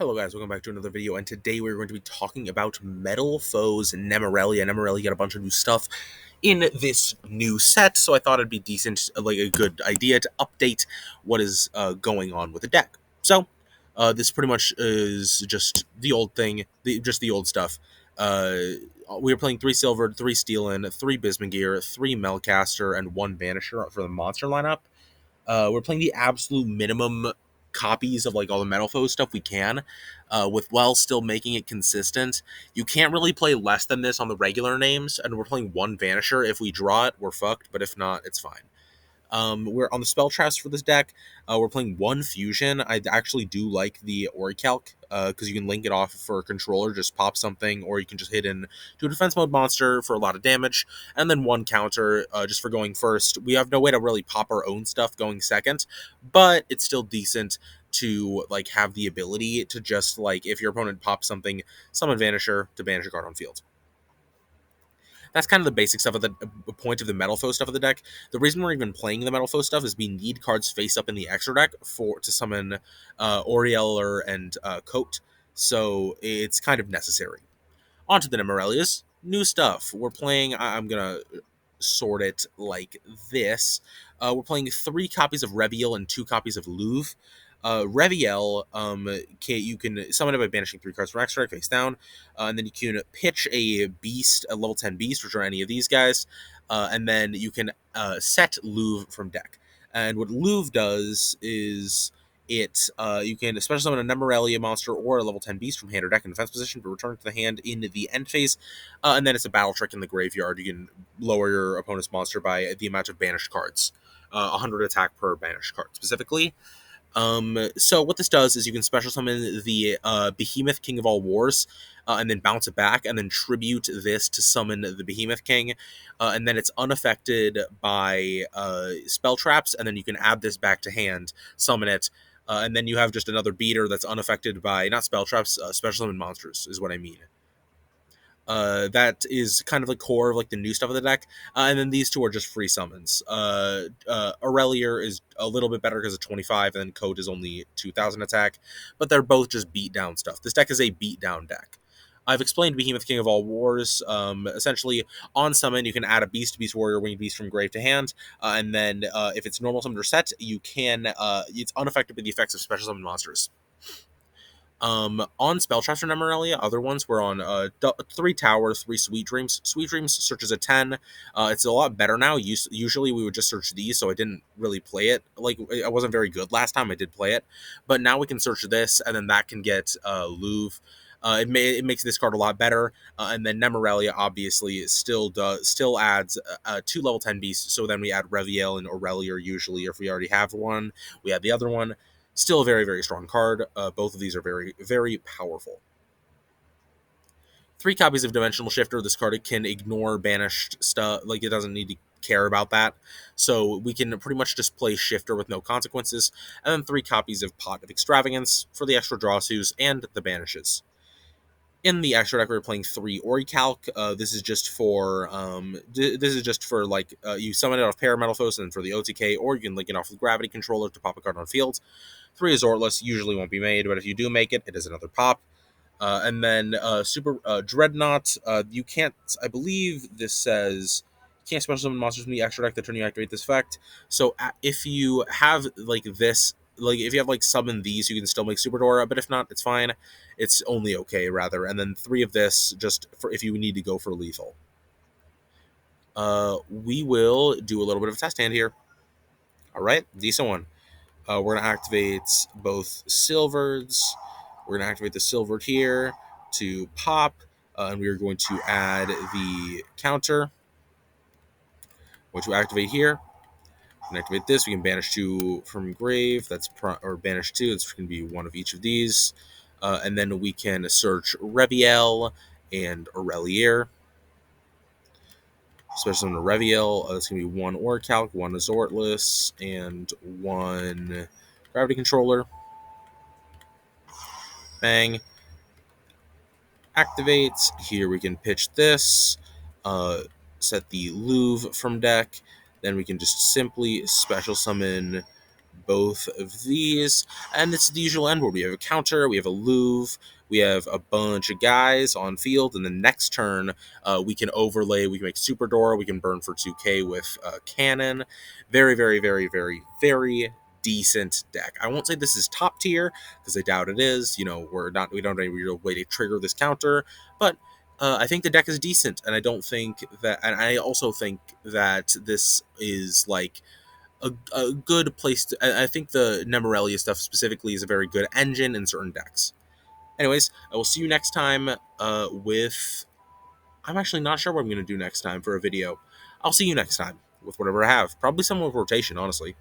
Hello guys, welcome back to another video, and today we're going to be talking about Metalfeos Nemurellia. Nemurellia got a bunch of new stuff in this new set, so I thought it'd be decent, like a good idea to update what is going on with the deck. So, this pretty much is just the old thing, just the old stuff. Uh, we were playing 3 Silver, 3 Steelin, 3 Bismugear, 3 Melcaster, and 1 Banisher for the monster lineup. We're playing the absolute minimum copies of like all the Metalfo stuff we can, with while still making it consistent. You can't really play less than this on the regular names, and we're playing 1 Vanisher. If we draw it, we're fucked, but if not, it's fine. We're on the spell traps for this deck. We're playing 1 fusion. I actually do like the Orichalc because you can link it off for a controller, just pop something, or you can just hit in to a defense mode monster for a lot of damage, and then 1 counter just for going first. We have no way to really pop our own stuff going second, but it's still decent to like have the ability to just like if your opponent pops something, summon Vanisher to banish a card on field. That's kind of the basic stuff of the point of the Metalfo stuff of the deck. The reason we're even playing the Metalfo stuff is we need cards face up in the extra deck to summon Orieller and Coat, so it's kind of necessary. On to the Nemurellias. New stuff. We're playing, I'm going to sort it like this. We're playing 3 copies of Reviel and 2 copies of Louvre. Reviel, you can summon it by banishing 3 cards from extra deck face down, and then you can pitch a beast, a level 10 beast, which are any of these guys, and then you can set Louvre from deck. And what Louvre does is you can special summon a Nemurellia monster or a level 10 beast from hand or deck in defense position, but return it to the hand in the end phase, and then it's a battle trick in the graveyard. You can lower your opponent's monster by the amount of banished cards, 100 attack per banished card specifically. So what this does is you can special summon the Behemoth King of All Wars, and then bounce it back, and then tribute this to summon the Behemoth King, and then it's unaffected by spell traps, and then you can add this back to hand, summon it, and then you have just another beater that's unaffected by, not spell traps, special summon monsters, is what I mean. That is kind of the core of like the new stuff of the deck, and then these 2 are just free summons. Aurelier is a little bit better because of 25, and then Code is only 2,000 attack, but they're both just beat down stuff. This deck is a beat down deck. I've explained Behemoth King of All Wars. Essentially, on summon, you can add a Beast Warrior, Winged Beast from grave to hand, and then if it's normal summoned or set, you can. It's unaffected by the effects of special summon monsters. On spell traps for Nemurellia, other ones were on 3 towers, 3 sweet dreams. Sweet dreams searches a 10. It's a lot better now. Usually we would just search these, so I didn't really play it. Like, I wasn't very good last time I did play it, but now we can search this, and then that can get Louvre. It makes this card a lot better, and then Nemurellia obviously still adds 2 level 10 beasts. So then we add Reviel and Aurelier usually, or if we already have one, we add the other one. Still a very, very strong card. Both of these are very, very powerful. 3 copies of Dimensional Shifter. This card can ignore banished stuff. Like, it doesn't need to care about that. So we can pretty much just play Shifter with no consequences. And then 3 copies of Pot of Extravagance for the extra draw twos and the banishes. In the extra deck, we're playing 3 Orichalc. This is just for like you summon it off Metalfeos and for the OTK, or you can link it off with Gravity Controller to pop a card on field. 3 Azortless usually won't be made, but if you do make it, it is another pop. And then Super Dreadnought. You can't. I believe this says you can't special summon monsters from the extra deck the turn you activate this effect. So if you have like this. Like, if you have, like, summon these, you can still make Super Dora, but if not, it's fine. It's only okay, rather. And then 3 of this, just for if you need to go for lethal. We will do a little bit of a test hand here. All right, decent one. We're going to activate both Silvers. We're going to activate the Silver here to pop, and we are going to add the counter, which will activate here. Can activate this. We can banish 2 from grave. Or banish 2. It's going to be one of each of these. And then we can search Reviel and Aurelier. Especially on the Reviel, it's going to be 1 Orichalc, 1 Azortless, and 1 Gravity Controller. Bang. Activates. Here we can pitch this. Set the Louvre from deck. Then we can just simply special summon both of these, and it's the usual end board. We have a counter, we have a Louvre, we have a bunch of guys on field, and the next turn we can overlay, we can make Super Dora, we can burn for 2k with Cannon. Very, very, very, very, very decent deck. I won't say this is top tier, because I doubt it is. We don't have any real way to trigger this counter, but I think the deck is decent, and I also think that this is like a good place to. I think the Nemurellia stuff specifically is a very good engine in certain decks. Anyways, I will see you next time with. I'm actually not sure what I'm going to do next time for a video. I'll see you next time with whatever I have. Probably some with rotation, honestly.